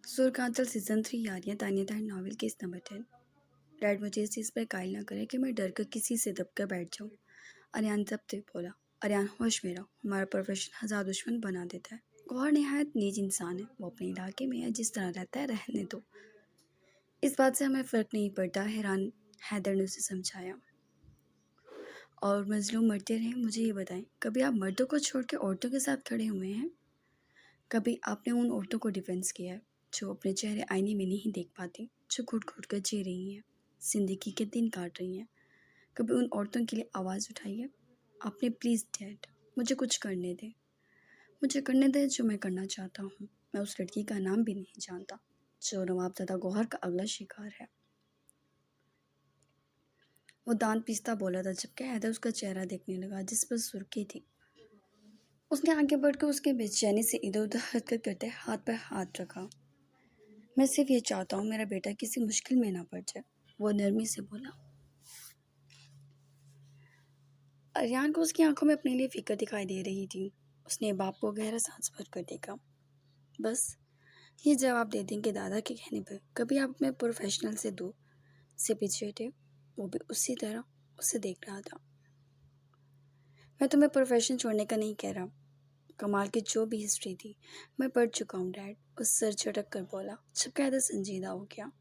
सुरकांचल season 3 Yaariyan Tania तार novel case number 10। Dad मुझे इस चीज़ पर कायल ना करे कि मैं डर कर किसी से दब कर बैठ जाऊं। अरियान तब तक बोला। अरियान होश में रहो, हमारा प्रोफेशन हजार दुश्मन बना देता है। गौहर निहायत नीच इंसान है, वो अपने इलाके में है, जिस तरह रहता है रहने दो। इस बात से हमें फ़र्क नहीं पड़ता, हैरान हैदर ने उसे समझाया। और मजलूम मरते रहे। मुझे ये बताएं, कभी आप मर्दों को छोड़ के औरतों के साथ खड़े हुए हैं? कभी आपने उन औरतों को डिफेंस किया है जो अपने चेहरे आईने में नहीं देख पाती, जो घुट घुट कर जी रही हैं, जिंदगी के दिन काट रही हैं? कभी उन औरतों के लिए आवाज़ उठाई है आपने? प्लीज़ डैड, मुझे कुछ करने दे, मुझे करने दे जो मैं करना चाहता हूँ। मैं उस लड़की का नाम भी नहीं जानता जो नवाबजादा गौहर का अगला शिकार है। वो दांत पीसता बोला था जबकि हैदर उसका चेहरा देखने लगा जिस पर सुर्खी थी। उसने आगे बढ़कर उसके बेचैनी से इधर उधर हरकत करते हाथ पर हाथ रखा। मैं सिर्फ ये चाहता हूँ मेरा बेटा किसी मुश्किल में ना पड़ जाए, वो नरमी से बोला। अरियान को उसकी आंखों में अपने लिए फिक्र दिखाई दे रही थी। उसने बाप को गहरा सांस भर कर देखा। बस ये जवाब दे दें कि दादा के कहने पर कभी आप अपने प्रोफेशनल से दूर से पीछे थे। वो भी उसी तरह उसे देख रहा था। मैं तुम्हें प्रोफेशन छोड़ने का नहीं कह रहा। कमाल की जो भी हिस्ट्री थी मैं पढ़ चुका हूँ डैड, उस सर झटक कर बोला जब कहता संजीदा हो गया।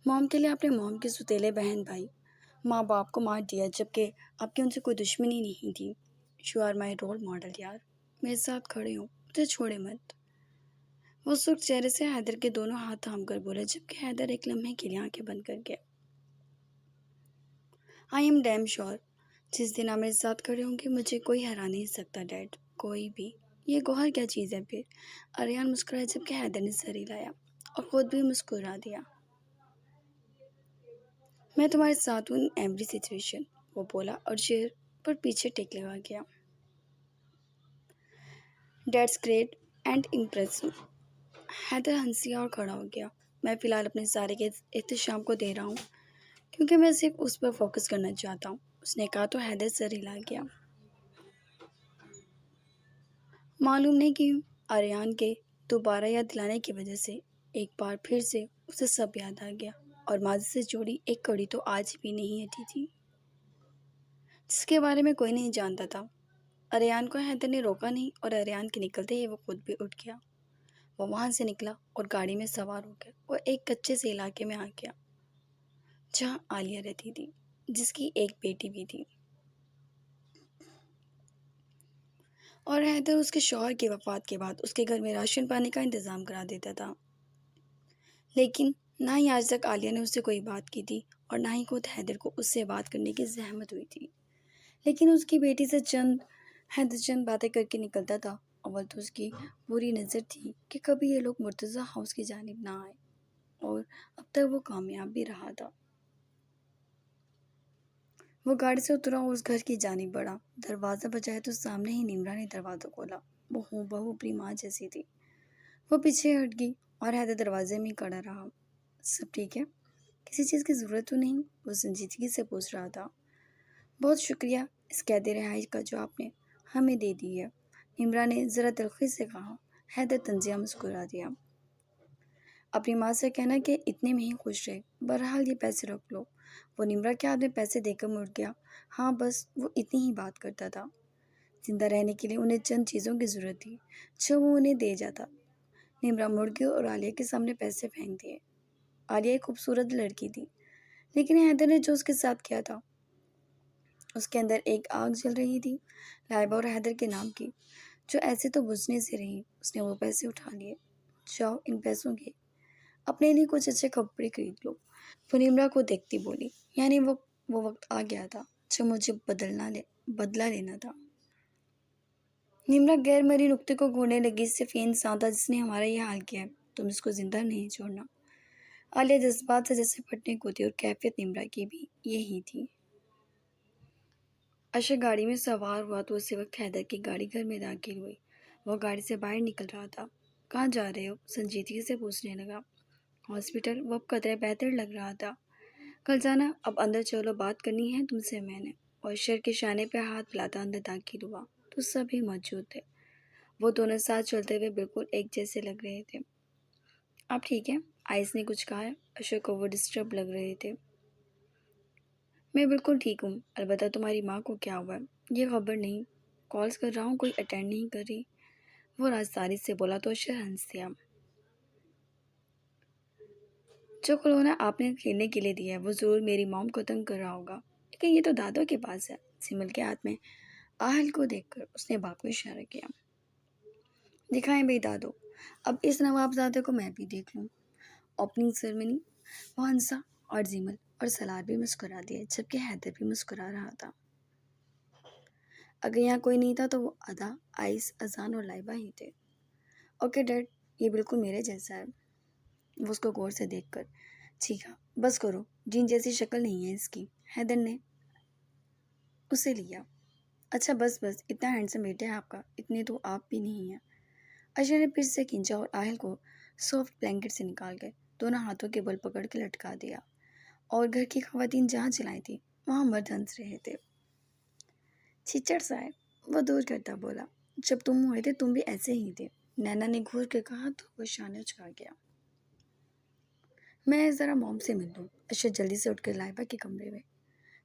मॉम के लिए आपने मॉम के सुतेले बहन भाई माँ बाप को मार दिया जबकि आपकी उनसे कोई दुश्मनी नहीं थी। You are my role model यार, मेरे साथ खड़े हो, मुझे छोड़े मत। वो सुर्ख चेहरे से हैदर के दोनों हाथ थाम कर बोले जबकि हैदर एक लम्हे के लिए आंखें बंद कर गया। आई एम डैम श्योर जिस दिन आप मेरे साथ खड़े होंगे मुझे कोई हरा नहीं सकता डैड, कोई भी। ये गौहर क्या चीज़ है फिर? अरियान मुस्कुराया जबकि हैदर ने सर हिलाया और खुद भी मुस्कुरा दिया। मैं तुम्हारे साथ हूँ इन एवरी सिचुएशन, वो बोला और चेयर पर पीछे टेक लगा गया। That's great and impressive. Haider हंसी और खड़ा हो गया। मैं फ़िलहाल अपने सारे के एहतशाम को दे रहा हूँ क्योंकि मैं सिर्फ उस पर फोकस करना चाहता हूँ, उसने कहा तो हैदर सर हिला गया। मालूम नहीं क्यों आर्यन के दोबारा याद दिलाने की वजह से एक बार फिर से उसे सब याद आ गया और माजी से जुड़ी एक कड़ी तो आज भी नहीं हटी थी जिसके बारे में कोई नहीं जानता था। आर्यन को हैदर ने रोका नहीं और आर्यन के निकलते ही वो खुद भी उठ गया। वो वहाँ से निकला और गाड़ी में सवार हो गया। वो एक कच्चे से इलाके में आ गया जहाँ आलिया रहती थी, जिसकी एक बेटी भी थी और हैदर उसके शौहर की वफ़ात के बाद उसके घर में राशन पानी का इंतज़ाम करा देता था। लेकिन ना ही आज तक आलिया ने उससे कोई बात की थी और ना ही खुद हैदर को उससे बात करने की ज़हमत हुई थी। लेकिन उसकी बेटी से हैदर चंद बातें करके निकलता था। अव्वल तो उसकी बुरी नज़र थी कि कभी ये लोग मुर्तज़ा हाउस की जानिब ना आए और अब तक वो कामयाब भी रहा था। वो गाड़ी से उतरा और उस घर की जानिब बढ़ा। दरवाज़ा बजाया तो सामने ही निमरा ने दरवाज़ा खोला। वो हूबहू अपनी माँ जैसी थी। वो पीछे हट गई और हैदर दरवाजे में ही खड़ा रहा। सब ठीक है? किसी चीज़ की ज़रूरत तो नहीं? वो संजीदगी से पूछ रहा था। बहुत शुक्रिया इस कैद रिहाई का जो आपने हमें दे दी है, निमरा ने ज़रा तलखी से कहा। हैदर तंजिया मुस्कुरा दिया। अपनी माँ से कहना कि इतने में ही खुश रहे। बहरहाल ये पैसे रख लो। वो निमरा के हाथ में पैसे देकर मुड़ गया। हाँ, बस वो इतनी ही बात करता था। जिंदा रहने के लिए उन्हें चंद चीज़ों की ज़रूरत थी जो वो उन्हें दे जाता। निमरा मुड़ गई और आलिया के सामने पैसे फेंक दिए। आलिया एक खूबसूरत लड़की थी, लेकिन हैदर ने जो उसके साथ किया था उसके अंदर एक आग जल रही थी, लाइबा और हैदर के नाम की, जो ऐसे तो बुझने से रही। उसने वो पैसे उठा लिए। जाओ, इन पैसों के अपने लिए कुछ अच्छे कपड़े खरीद लो। वो निमरा को देखती बोली, यानी वो वक्त आ गया था जब मुझे बदला लेना था। निमरा गैर मरी नुक्ते को घूरने लगी। सिर्फ ये इंसान था जिसने हमारा ये हाल किया है, तुम इसको जिंदा नहीं छोड़ना। आलिया जज्बात से जैसे फटने को थी और कैफियत निमरा की भी यही थी। अशर गाड़ी में सवार हुआ तो उसी वक्त हैदर की गाड़ी घर में दाखिल हुई। वह गाड़ी से बाहर निकल रहा था। कहाँ जा रहे हो? संजीदगी से पूछने लगा। हॉस्पिटल। वो अब कतरे बेहतर लग रहा था। कल जाना, अब अंदर चलो, बात करनी है तुमसे मैंने। और अशर के शाने पर हाथ हिलाता अंदर दाखिल हुआ तो सभी मौजूद थे। वो दोनों साथ चलते हुए बिल्कुल एक जैसे लग रहे थे। आप ठीक हैं? आइस ने कुछ कहा। अशोक को वो डिस्टर्ब लग रहे थे। मैं बिल्कुल ठीक हूँ। अलबत्ता तुम्हारी माँ को क्या हुआ है ये खबर नहीं। कॉल्स कर रहा हूँ, कोई अटेंड नहीं कर रही। वो राजदारी से बोला तो अशर हंस दिया। जो खिलौना आपने खेलने के लिए दिया है वो ज़रूर मेरी मॉम को तंग कर रहा होगा, लेकिन ये तो दादों के पास है। सिमल के हाथ में आहल को देखकर उसने बाप को इशारा किया। दिखाएं भाई दादो, अब इस नवाबजादे को मैं भी देख लूँ। Opening ceremony. वो हंसा और जिमल और सलार भी मुस्कुरा दिए, जबकि हैदर भी मुस्कुरा रहा था। अगर यहाँ कोई नहीं था तो वो अदा, आइस, अजान और लाइबा ही थे। ओके डैड, ये बिल्कुल मेरे जैसा है। वो उसको गौर से देखकर चीखा, बस करो, जीन जैसी शक्ल नहीं है इसकी। हैदर ने उसे लिया। अच्छा बस बस, इतना हैंडसम बेटा है आपका, इतने तो आप भी नहीं हैं। अजय ने फिर से खींचा और आहल को सॉफ्ट ब्लैंकेट से निकाल कर दोनों हाथों के बल पकड़ के लटका दिया। और घर की खवातीन जहाँ चिल्लाई थी वहाँ मर्द हंस रहे थे। छिचड़ सा है, वो दूर करता बोला। जब तुम हुए थे तुम भी ऐसे ही थे। नैना ने घूर कर कहा तो वो शाने उचका गया। मैं ज़रा मॉम से मिल लूँ। अशर जल्दी से उठकर लाइबा के कमरे में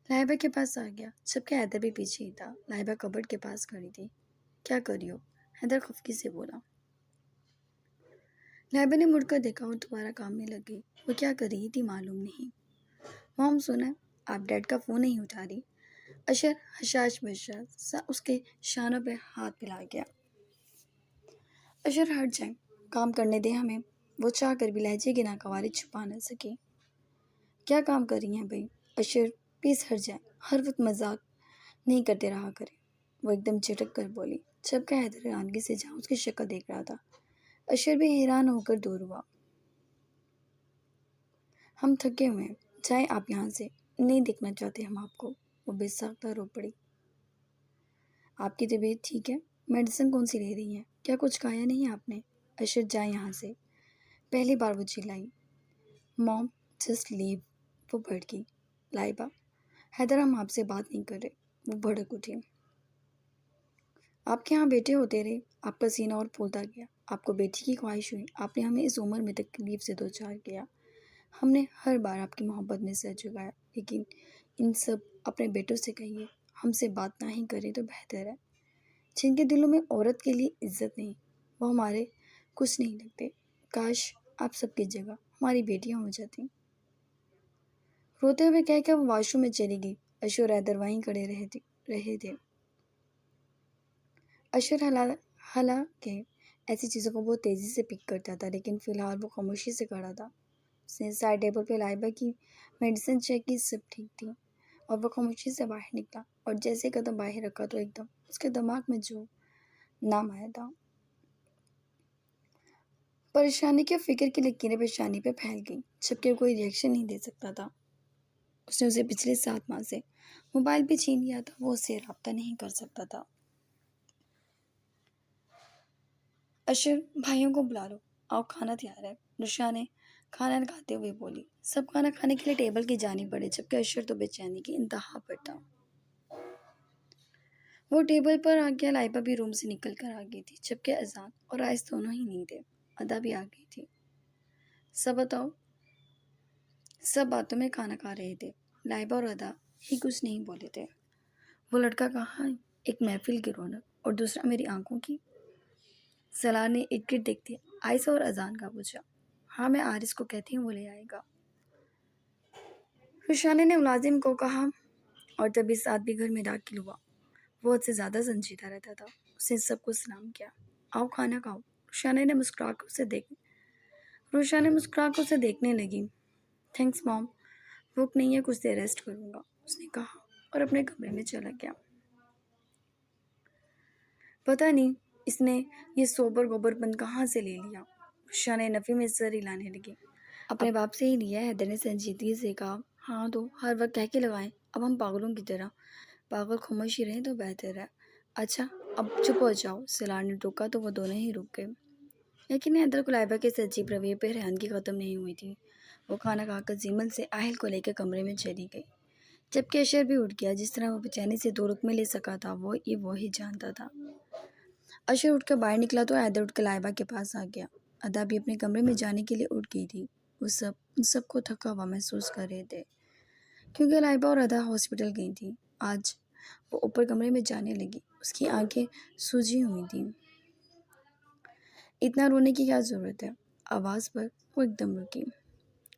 लाइबा के पास आ गया, जबकि हैदर भी पीछे ही था। लाइबा कबर्ड के पास खड़ी थी। क्या कर रही हो? हैदर खफकी से बोला। लाइबा ने मुड़कर देखा और दोबारा काम में लग गई। वो क्या कर रही थी मालूम नहीं। मॉम सुना, आप डैड का फ़ोन नहीं उठा रही। अशर हशाश बशाश सा उसके शानों पे हाथ मिला गया। अशर हट जाए, काम करने दे हमें। वो चाह कर भी लहजे की नाकवारी छुपा न सकी। क्या काम कर रही हैं भाई? अशर प्लीज़ हट जाए, हर वक्त मजाक नहीं करते रहा करें। वो एकदम झटक कर बोली, जबकि हैदर हैरानगी से जहाँ उसकी शक्ल देख रहा था। अशर भी हैरान होकर दूर हुआ। हम थके हुए हैं, जाए आप यहाँ से, नहीं देखना चाहते हम आपको। वो बेसाख्ता रो पड़ी। आपकी तबीयत ठीक है? मेडिसिन कौन सी ले रही हैं? क्या कुछ खाया नहीं आपने? अशर जाए यहाँ से। पहली बार वो चिल्लाई। Mom just leave. वो भड़की। लाइबा, हैदर हम आपसे बात नहीं कर रहे। वो भड़क उठी। आपके यहाँ बेटे होते रहे, आपका सीना और फूलता गया। आपको बेटी की ख्वाहिश हुई, आपने हमें इस उम्र में तकलीफ से दो चार किया। हमने हर बार आपकी मोहब्बत में सर झुकाया, लेकिन इन सब अपने बेटों से कहिए हमसे बात ना ही करें तो बेहतर है। जिनके दिलों में औरत के लिए इज्जत नहीं, वो हमारे कुछ नहीं लगते। काश आप सबकी जगह हमारी बेटियां हो जाती। रोते हुए कह कर वो वॉशरूम में चली गई। अशोर हैदर वहीं खड़े रहे थे। अशर हालांकि ऐसी चीज़ों को बहुत तेज़ी से पिक करता था, लेकिन फ़िलहाल वो खामोशी से खड़ा था। उसने साइड टेबल पे लाइबा की मेडिसिन चेक की, सब ठीक थी। और वो खामोशी से बाहर निकला और जैसे कदम बाहर रखा तो एकदम उसके दिमाग में जो नाम आया था, परेशानी की फिक्र की लकीरें पेशानी पे फैल गई, जबकि कोई रिएक्शन नहीं दे सकता था। उसने उसे पिछले 7 माह से मोबाइल भी छीन लिया था, वो उससे रब्ता नहीं कर सकता था। अशर, भाइयों को बुला लो, आओ खाना तैयार है। नुशा ने खाना खाते हुए बोली। सब खाना खाने के लिए टेबल की जानी पड़े, जबकि अशर तो बेचैनी की इंतहा पर था। वो टेबल पर आ गया। लाइबा भी रूम से निकल कर आ गई थी, जबकि अजान और आयस दोनों ही नहीं थे। अदा भी आ गई थी। सब बताओ। सब बातों में खाना खा रहे थे। लाइबा और अदा ही कुछ नहीं बोले थे। वो लड़का कहाँ? एक महफिल की रौनक और दूसरा मेरी आंखों की। सलार ने इटकिट देखती आयसा और अजान का पूछा। हाँ, मैं आरिस को कहती हूँ, वो ले आएगा। रुशाने ने मुलाजिम को कहा और तभी साथ भी घर में दाखिल हुआ। वो हद से ज़्यादा संजीदा रहता था। उसने सबको सलाम किया। आओ खाना खाओ। रुशाने मुस्कुरा कर उसे देखने लगी। थैंक्स मॉम, भूख नहीं है, कुछ देर रेस्ट करूँगा, उसने कहा और अपने कमरे में चला गया। पता नहीं इसने ये सोबर गोबरपन कहाँ से ले लिया। रुशाने नफ़ी में सर हिलाने लगी। अपने बाप से ही लिया है, हैदर ने संजीदगी से कहा। हाँ तो हर वक्त कह के लगाएं, अब हम पागलों की तरह। पागल खामोश ही रहें तो बेहतर है। अच्छा अब चुप हो जाओ। सलार ने टोका तो वो दोनों ही रुक गए। लेकिन हैदर को लाइबा के अजीब रवैये पर हैरानगी ख़त्म नहीं हुई थी। वो खाना खाकर जीमल से आहल को लेकर कमरे में चली गई, जबकि अशर भी उठ गया। जिस तरह वो बेचैनी से 2 रुक में ले सका था वो ही जानता था। अशर उठकर बाहर निकला तो हैदर उठकर लाइबा के पास आ गया। अदा भी अपने कमरे में जाने के लिए उठ गई थी। वो सब उन सबको थका हुआ महसूस कर रहे थे क्योंकि लाइबा और अदा हॉस्पिटल गई थी। आज वो ऊपर कमरे में जाने लगी। उसकी आंखें सूजी हुई थीं। इतना रोने की क्या ज़रूरत है? आवाज़ पर वो एकदम रुकी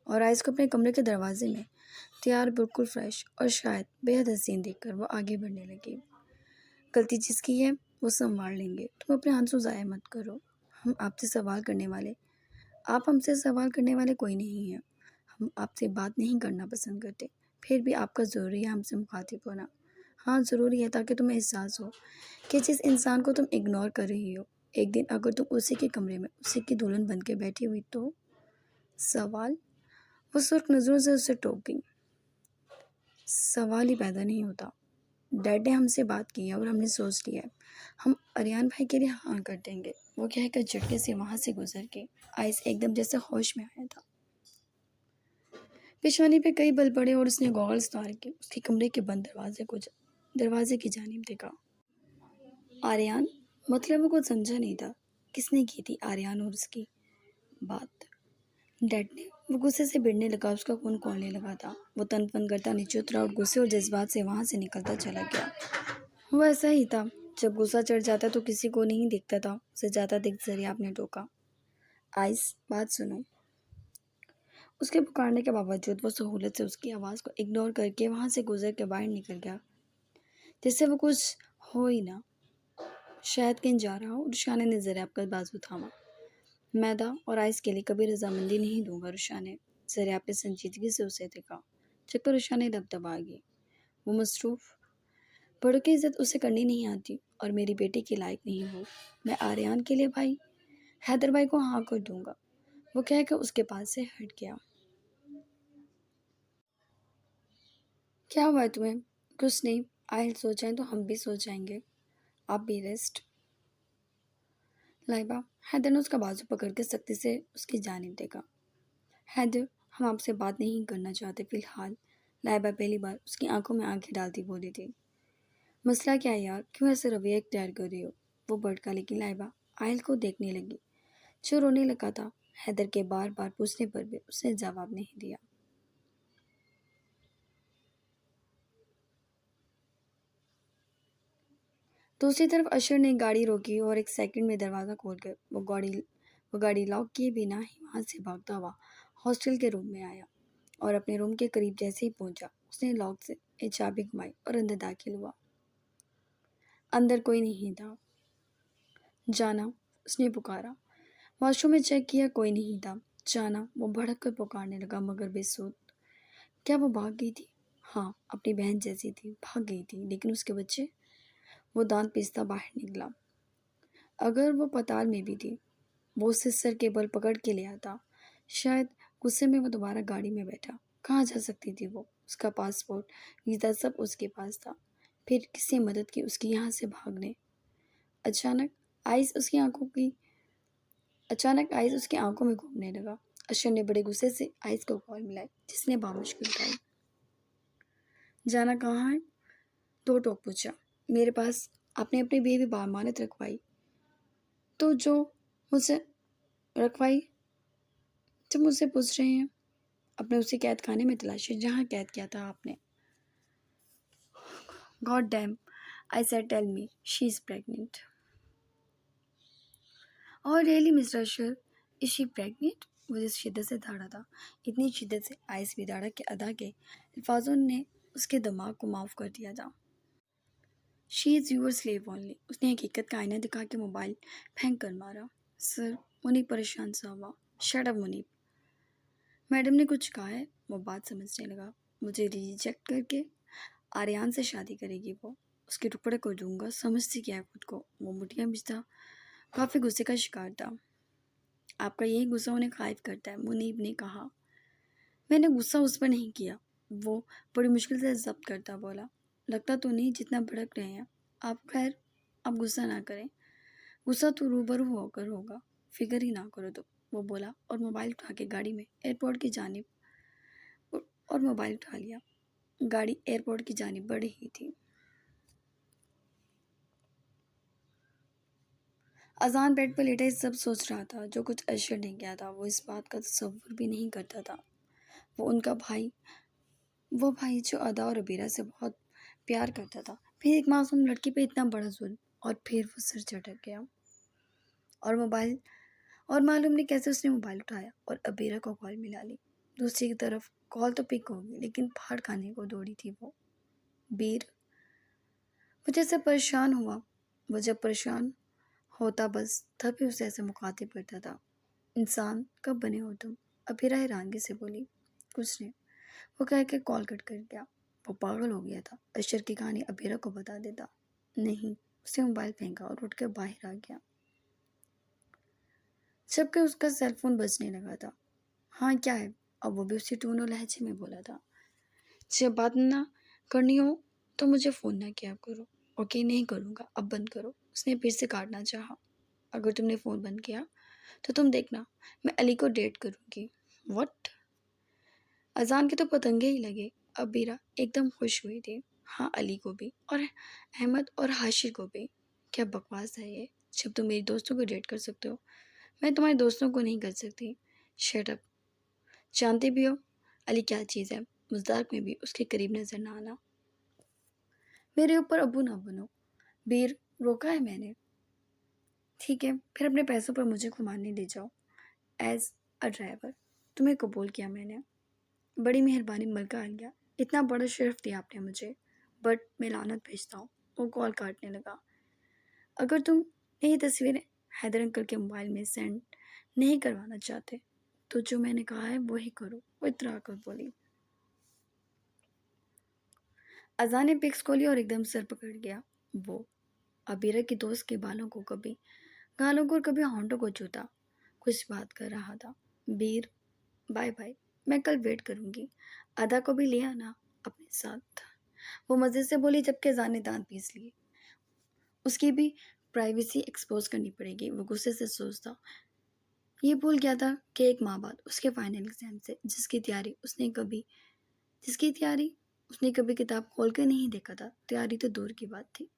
और आइस को अपने कमरे के दरवाजे में तैयार, बिल्कुल फ्रेश और शायद बेहद हसीन देखकर वो आगे बढ़ने लगी। गलती जिसकी है वो संभाल लेंगे। तुम अपने आंसू ज़ाया मत करो। हम आपसे सवाल करने वाले आप हमसे सवाल करने वाले कोई नहीं हैं। हम आपसे बात नहीं करना पसंद करते। फिर भी आपका ज़रूरी है हमसे मुखातिब होना। हाँ, ज़रूरी है ताकि तुम्हें एहसास हो कि जिस इंसान को तुम इग्नोर कर रही हो, एक दिन अगर तुम उसी के कमरे में उसी की दुल्हन बन के बैठी हुई तो? सवाल? वो सुर्ख नज़रों से उसे टोक गई। सवाल ही पैदा नहीं होता। डैड ने हमसे बात की है और हमने सोच लिया है हम अरियान भाई के लिए हाँ कर देंगे। वो कहकर झटके से वहाँ से गुजर के आइस एकदम जैसे होश में आया था। पेशानी पे कई बल पड़े और उसने गॉगल्स उतार के उसके कमरे के बंद दरवाजे की जानिब देखा। आर्यन, मतलब वो कुछ समझा नहीं था। किसने की थी आर्यन और उसकी बात? डैड ने। वो गुस्से से भिड़ने लगा। उसका खून खौलने लगा था। वो तन पन करता नीचे उतरा और गुस्से और जज्बात से वहाँ से निकलता चला गया। वो ऐसा ही था। जब गुस्सा चढ़ जाता तो किसी को नहीं दिखता था। उसे ज़्यादा दिख जरिए आपने टोका। आइस, बात सुनो। उसके पुकारने के बावजूद वो सहूलत से उसकी आवाज़ को इग्नोर करके वहाँ से गुजर के बाहर निकल गया, जैसे वो कुछ हो ही ना। शायद कहीं जा रहा हो। रुशाने ने ज़रा आपका बाजू थामा। मैदा और आइस के लिए कभी रजामंदी नहीं दूंगा। रुशा ने ज़रा आपने संजीदगी से उसे देखा। चक्कर रुशा ने दबदबा गई। वो मसरूफ़ बड़ों की इज्जत उसे करनी नहीं आती और मेरी बेटी के लायक नहीं हो। मैं आर्यन के लिए भाई हैदर भाई को हाँ कर दूंगा। वो कहकर उसके पास से हट गया। क्या हुआ है तुम्हें? कुछ नहीं। आयल सो जाएं तो हम भी सो जाएंगे। आप भी रेस्ट। लाइबा, हैदर ने उसका बाजू पकड़ के सख्ती से उसकी जानिब देखा। हैदर, हम आपसे बात नहीं करना चाहते फ़िलहाल। लाइबा पहली बार उसकी आंखों में आंखें डालती बोली थी। मसला क्या है यार? क्यों ऐसे रवैया इख्तियार कर रही हो? वो भड़का, लेकिन लाइबा आयल को देखने लगी जो रोने लगा था। हैदर के बार बार पूछने पर भी उसने जवाब नहीं दिया। दूसरी तरफ अशर ने गाड़ी रोकी और एक सेकंड में दरवाज़ा खोलकर वो गाड़ी लॉक किए बिना ही वहाँ से भागता हुआ हॉस्टल के रूम में आया और अपने रूम के करीब जैसे ही पहुंचा उसने लॉक से एक चाबी घुमाई और अंदर दाखिल हुआ। अंदर कोई नहीं था। जाना, उसने पुकारा। वॉशरूम में चेक किया, कोई नहीं था। जाना, वो भड़क कर पुकारने लगा मगर बेसुध। क्या वो भाग गई थी? हाँ, अपनी बहन जैसी थी, भाग गई थी। लेकिन उसके बच्चे? वो दांत पीसता बाहर निकला। अगर वो पताल में भी थी, वो उसे सर के बल पकड़ के ले आता। शायद गुस्से में वो दोबारा गाड़ी में बैठा। कहाँ जा सकती थी वो? उसका पासपोर्ट, वीज़ा सब उसके पास था। फिर किससे मदद की उसकी यहाँ से भागने? अचानक आइस उसकी आंखों की अचानक आइस उसकी आंखों में घूमने लगा। अशर ने बड़े गुस्से से आइस को कॉल मिलाई, जिसने बामुश्किल उठाई। जाना कहाँ है? दो टोक पूछा। मेरे पास। आपने अपनी बीवी बामानत रखवाई तो जो मुझसे रखवाई जब मुझसे पूछ रहे हैं। अपने उसी कैद खाने में तलाशी जहाँ कैद किया था आपने। God damn, I said tell me she is pregnant. और really mister Usher, is she pregnant? वो जिस शिद्दत से दौड़ा था, इतनी शिद्दत से आइस भी दौड़ा के अदा के अल्फाजों ने उसके दिमाग को माफ़ कर दिया था। She is your slave only. उसने हकीकत का आईना दिखा के मोबाइल फेंक कर मारा। सर, मुनीब परेशान सा हुआ। Shut up Munib. मैडम ने कुछ कहा है? वो बात समझने लगा। मुझे रिजेक्ट करके आर्यन से शादी करेगी वो। उसके टुकड़े को दूंगा। समझती क्या है खुद को? वो मुठियाँ बिजता काफ़ी गुस्से का शिकार था। आपका यही गुस्सा उन्हें खाइफ करता है, मुनीब ने कहा। मैंने गुस्सा उस पर नहीं किया। वो बड़ी मुश्किल से जब्त करता बोला। लगता तो नहीं जितना भड़क रहे हैं आप। खैर, आप गुस्सा ना करें। गुस्सा तो रूबरू होकर होगा, फिक्र ही ना करो तो, वो बोला और मोबाइल उठा के गाड़ी में एयरपोर्ट की जानिब और मोबाइल उठा लिया। गाड़ी एयरपोर्ट की जानिब बढ़ रही थी। अजान बेड पर लेटा ही सब सोच रहा था। जो कुछ अर्शद ने किया था वो इस बात का तसव्वुर भी नहीं करता था। वो उनका भाई, वो भाई जो अदा और अबीरा से बहुत प्यार करता था, फिर एक मासूम लड़की पे इतना बड़ा जुल्म, और फिर वो सिर झटक गया। और मोबाइल और मालूम नहीं कैसे उसने मोबाइल उठाया और अबीरा को कॉल मिला ली। दूसरी की तरफ कॉल तो पिक होगी, लेकिन फाड़ खाने को दौड़ी थी वो। बीर, वो जैसे परेशान हुआ। वो जब परेशान होता बस तभी उसे ऐसे मुखातिब करता था। इंसान कब बने हो तुम? अबीरा हैरानगी से बोली। कुछ नहीं, वो कह के कॉल कट कर गया। वो पागल हो गया था। अशर की कहानी अबीरा को बता देता। नहीं, उसने मोबाइल फेंका और उठ कर बाहर आ गया, जबकि उसका सेलफोन बजने लगा था। हाँ क्या है? अब वो भी उसी टून और लहजे में बोला था। जब बात ना करनी हो तो मुझे फ़ोन ना किया करो। ओके, नहीं करूँगा, अब बंद करो। उसने फिर से काटना चाहा। अगर तुमने फ़ोन बंद किया तो तुम देखना, मैं अली को डेट करूँगी। व्हाट? अजान के तो पतंगे ही लगे। अब बीरा एकदम खुश हुई थी। हाँ, अली को भी, और अहमद और हाशिर को भी। क्या बकवास है ये? जब तुम मेरी दोस्तों को डेट कर सकते हो, मैं तुम्हारे दोस्तों को नहीं कर सकती। Shut up. जानते भी हो अली क्या चीज़ है? मजाक में भी उसके करीब नजर ना आना। मेरे ऊपर अबू ना बनो। बीर, रोका है मैंने। ठीक है, फिर अपने पैसों पर मुझे घुमाने ले जाओ एज अ ड्राइवर। तुम्हें कबूल किया मैंने। बड़ी मेहरबानी मलका आलिया, इतना बड़ा शर्फ दिया आपने मुझे, बट मैं लानत भेजता हूँ। वो कॉल काटने लगा। अगर तुम ये तस्वीरें हैदर अंकल के मोबाइल में सेंड नहीं करवाना चाहते तो जो मैंने कहा है वही करो, वो इतरा कर बोली। अज़ा ने पिक्स खोली और एकदम सर पकड़ गया। वो अबीरा की दोस्त के बालों को कभी गालों को और कभी होंठों को छूता कुछ बात कर रहा था। बीर, बाय बाय, मैं कल वेट करूंगी। अदा को भी ले आना अपने साथ, वो मज़े से बोली, जबकि अज़ा ने दांत पीस लिए। उसकी भी प्राइवेसी एक्सपोज करनी पड़ेगी, वो गुस्से से सोचता। ये भूल गया था कि एक माह बाद उसके फाइनल एग्जाम से जिसकी तैयारी उसने कभी किताब खोल कर नहीं देखा था। तैयारी तो दूर की बात थी।